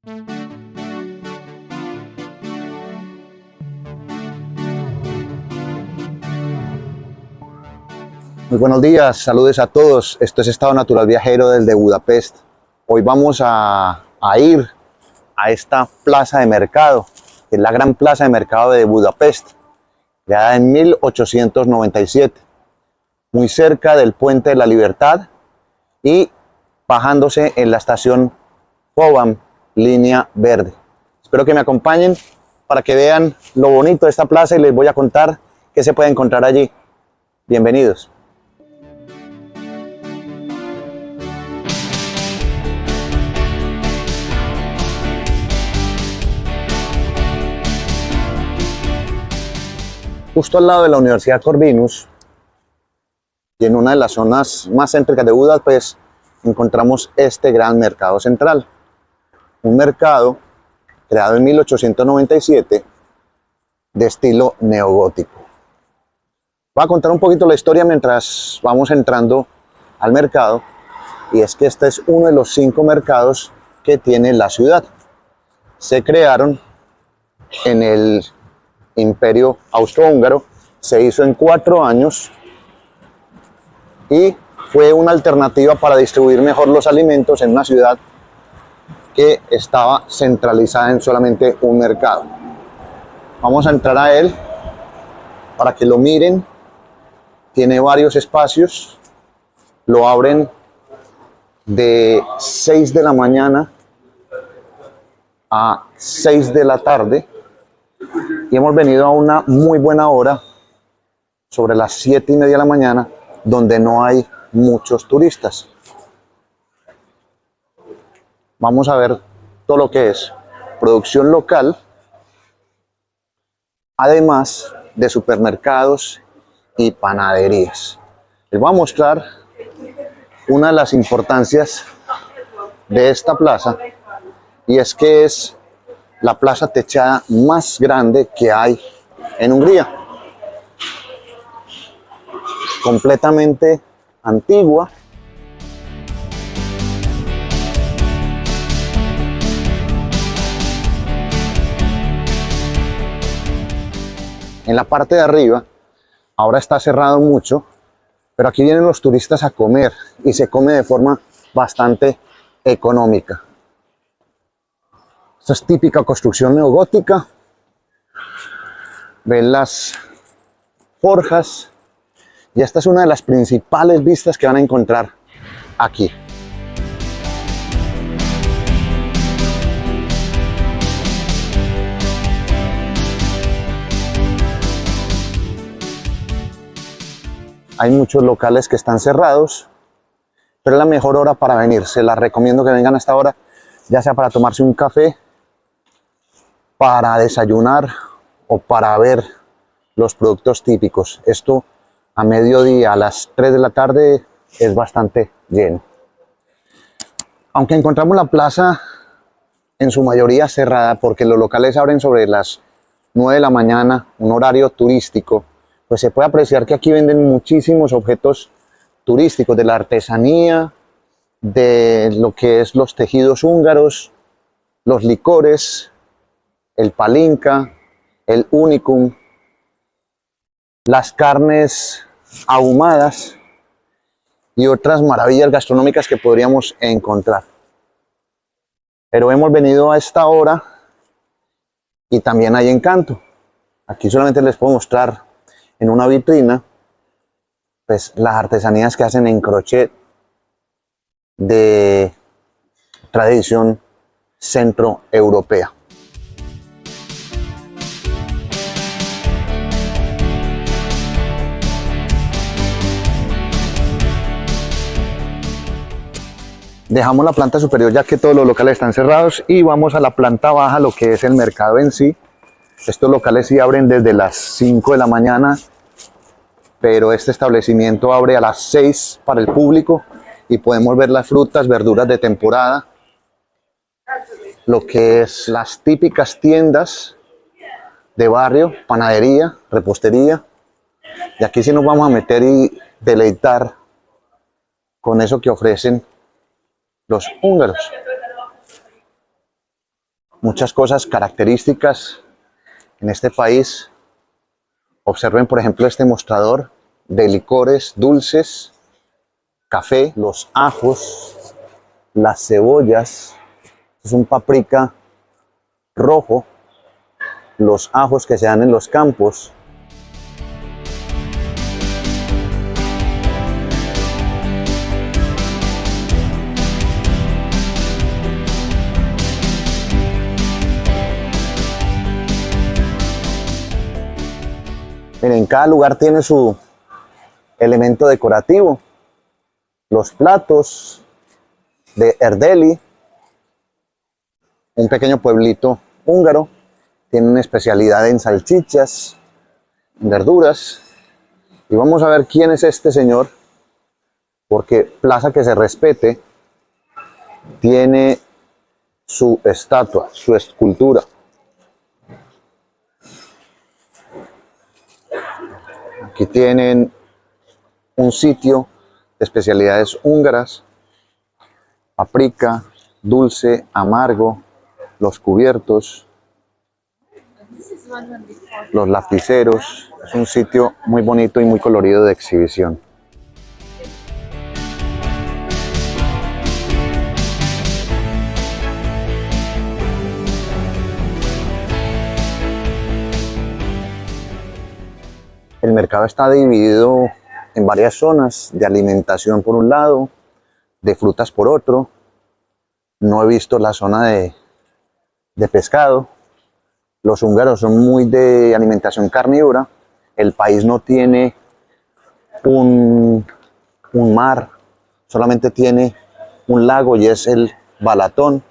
Muy buenos días, saludos a todos. Esto es Estado Natural Viajero desde Budapest. Hoy vamos a ir a esta plaza de mercado, que es la gran plaza de mercado de Budapest, creada en 1897, muy cerca del Puente de la Libertad y bajándose en la estación Fóvam, línea verde. Espero que me acompañen para que vean lo bonito de esta plaza y les voy a contar qué se puede encontrar allí. Bienvenidos. Justo al lado de la Universidad Corvinus y en una de las zonas más céntricas de Budapest encontramos este gran mercado central. Un mercado creado en 1897 de estilo neogótico. Voy a contar un poquito la historia mientras vamos entrando al mercado, y es que este es uno de los 5 mercados que tiene la ciudad. Se crearon en el Imperio Austrohúngaro, se hizo en 4 años y fue una alternativa para distribuir mejor los alimentos en una ciudad que estaba centralizada en solamente un mercado. Vamos a entrar a él para que lo miren. Tiene varios espacios, lo abren de 6 de la mañana a 6 de la tarde. Y hemos venido a una muy buena hora, sobre las 7:30 de la mañana, donde no hay muchos turistas. Vamos a ver todo lo que es producción local, además de supermercados y panaderías. Les voy a mostrar una de las importancias de esta plaza, y es que es la plaza techada más grande que hay en Hungría. Completamente antigua. En la parte de arriba, ahora está cerrado mucho, pero aquí vienen los turistas a comer y se come de forma bastante económica. Esta es típica construcción neogótica. Ven las forjas y esta es una de las principales vistas que van a encontrar aquí. Hay muchos locales que están cerrados, pero es la mejor hora para venir. Se las recomiendo que vengan a esta hora, ya sea para tomarse un café, para desayunar o para ver los productos típicos. Esto a mediodía, a las 3 de la tarde, es bastante lleno. Aunque encontramos la plaza en su mayoría cerrada, porque los locales abren sobre las 9 de la mañana, un horario turístico, pues se puede apreciar que aquí venden muchísimos objetos turísticos, de la artesanía, de lo que es los tejidos húngaros, los licores, el palinka, el unicum, las carnes ahumadas y otras maravillas gastronómicas que podríamos encontrar. Pero hemos venido a esta hora y también hay encanto. Aquí solamente les puedo mostrar en una vitrina pues las artesanías que hacen en crochet de tradición centroeuropea. Dejamos la planta superior ya que todos los locales están cerrados y vamos a la planta baja, lo que es el mercado en sí. Estos locales sí abren desde las 5 de la mañana, pero este establecimiento abre a las 6 para el público y podemos ver las frutas, verduras de temporada, lo que es las típicas tiendas de barrio, panadería, repostería. Y aquí sí nos vamos a meter y deleitar con eso que ofrecen los húngaros. muchas cosas características en este país. Observen, por ejemplo, este mostrador de licores dulces, café, los ajos, las cebollas. Es un paprika rojo, los ajos que se dan en los campos. Miren, cada lugar tiene su elemento decorativo. Los platos de Erdeli, un pequeño pueblito húngaro, tiene una especialidad en salchichas, en verduras. Y vamos a ver quién es este señor, porque Plaza que se respete tiene su estatua, su escultura. Aquí tienen un sitio de especialidades húngaras, paprika, dulce, amargo, los cubiertos, los lapiceros. Es un sitio muy bonito y muy colorido de exhibición. El mercado está dividido en varias zonas, de alimentación por un lado, de frutas por otro. No he visto la zona de pescado. Los húngaros son muy de alimentación carnívora. El país no tiene un mar, solamente tiene un lago y es el Balatón.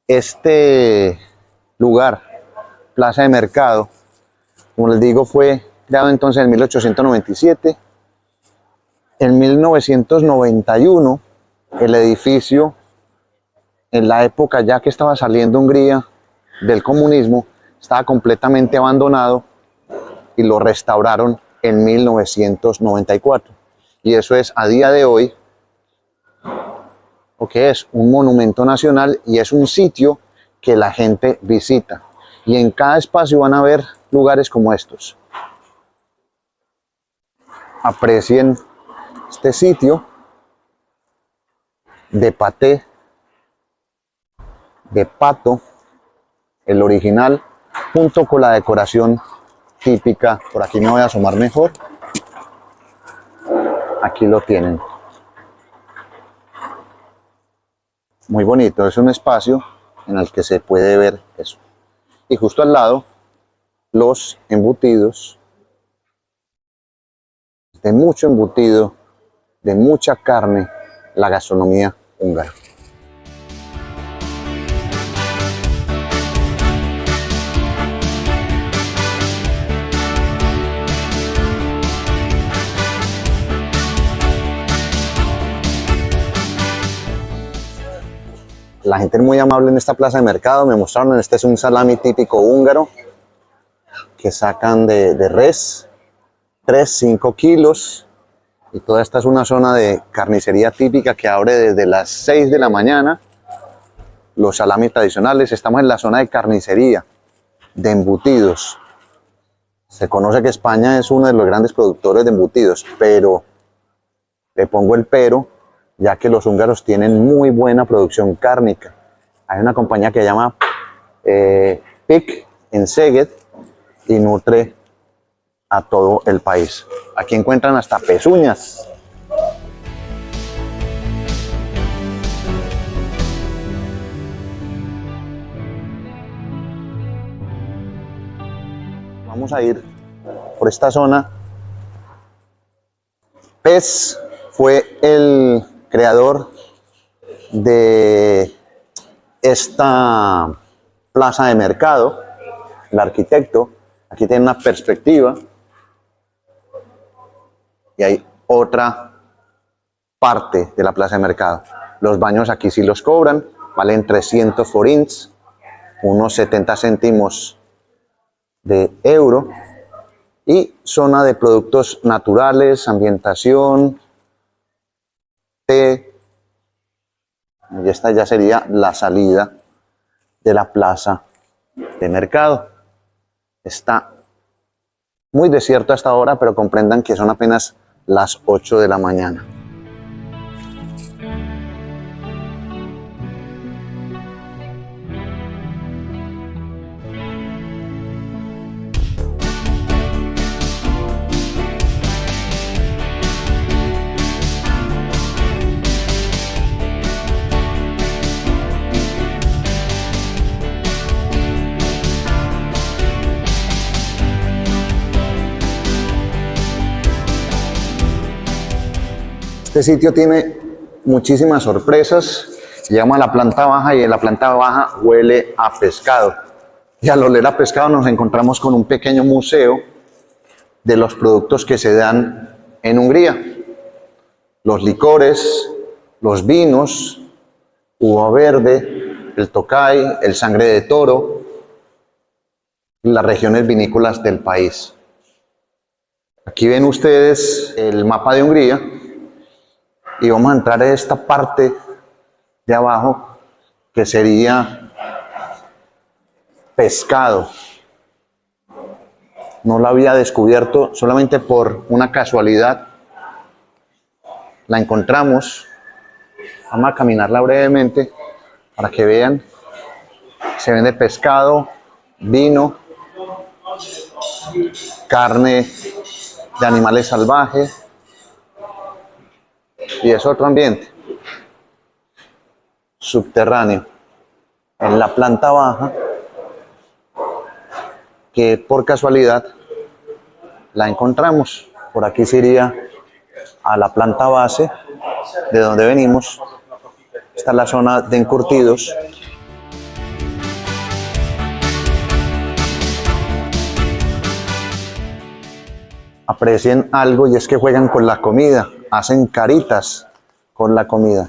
Este lugar, Plaza de Mercado, como les digo, fue creado entonces en 1897. En 1991, el edificio, en la época ya que estaba saliendo Hungría del comunismo, estaba completamente abandonado y lo restauraron en 1994. Y eso es a día de hoy, porque es un monumento nacional y es un sitio que la gente visita. Y en cada espacio van a ver lugares como estos. Aprecien este sitio de paté de pato, el original, junto con la decoración típica. Por aquí me voy a asomar mejor. Aquí lo tienen. Muy bonito, es un espacio en el que se puede ver eso. Y justo al lado, los embutidos, de mucho embutido, de mucha carne, la gastronomía húngara. La gente es muy amable en esta plaza de mercado. Me mostraron, este es un salami típico húngaro que sacan de res, 3-5 kilos. Y toda esta es una zona de carnicería típica que abre desde las 6 de la mañana. Los salamis tradicionales. Estamos en la zona de carnicería, de embutidos. Se conoce que España es uno de los grandes productores de embutidos, pero le pongo el pero, ya que los húngaros tienen muy buena producción cárnica. Hay una compañía que se llama PIC en Szeged y nutre a todo el país. Aquí encuentran hasta pezuñas. Vamos a ir por esta zona. Pez fue el creador de esta plaza de mercado, el arquitecto. Aquí tiene una perspectiva y hay otra parte de la plaza de mercado. Los baños aquí sí los cobran, valen 300 forints, unos 70 céntimos de euro. Y zona de productos naturales, ambientación, té. Y esta ya sería la salida de la plaza de mercado. Está muy desierto hasta ahora, pero comprendan que son apenas las 8 de la mañana. Este sitio tiene muchísimas sorpresas. Llegamos a la planta baja y en la planta baja huele a pescado. Y al oler a pescado nos encontramos con un pequeño museo de los productos que se dan en Hungría. Los licores, los vinos, uva verde, el Tokaj, el sangre de toro, las regiones vinícolas del país. Aquí ven ustedes el mapa de Hungría. Y vamos a entrar a esta parte de abajo que sería pescado. No la había descubierto, solamente por una casualidad la encontramos. Vamos a caminarla brevemente para que vean. Se vende pescado, vino, carne de animales salvajes. Y es otro ambiente subterráneo en la planta baja que por casualidad la encontramos. Por aquí se iría a la planta base de donde venimos. Esta es la zona de encurtidos. Aprecien algo y es que juegan con la comida. Hacen caritas con la comida.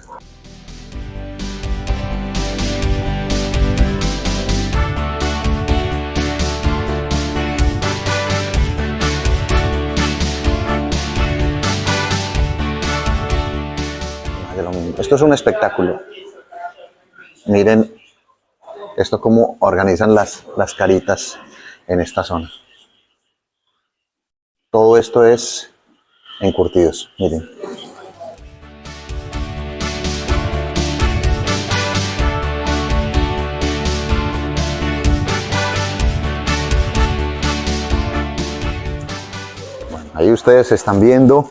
Esto es un espectáculo. Miren esto cómo organizan las caritas en esta zona. Todo esto es encurtidos, miren. Bueno, ahí ustedes están viendo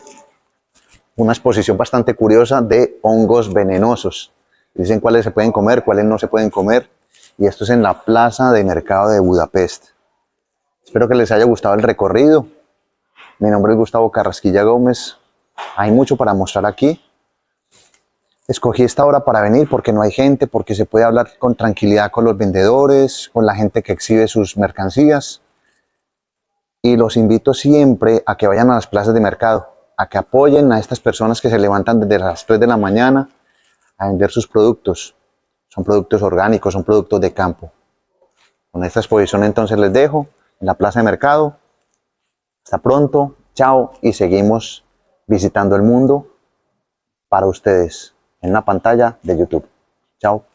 una exposición bastante curiosa de hongos venenosos. Dicen cuáles se pueden comer, cuáles no se pueden comer. Y esto es en la plaza de mercado de Budapest. Espero que les haya gustado el recorrido. Mi nombre es Gustavo Carrasquilla Gómez. Hay mucho para mostrar aquí. Escogí esta hora para venir porque no hay gente, porque se puede hablar con tranquilidad con los vendedores, con la gente que exhibe sus mercancías. Y los invito siempre a que vayan a las plazas de mercado, a que apoyen a estas personas que se levantan desde las 3 de la mañana a vender sus productos. Son productos orgánicos, son productos de campo. Con esta exposición entonces les dejo en la plaza de mercado. Hasta pronto, chao, y seguimos visitando el mundo para ustedes en una pantalla de YouTube. Chao.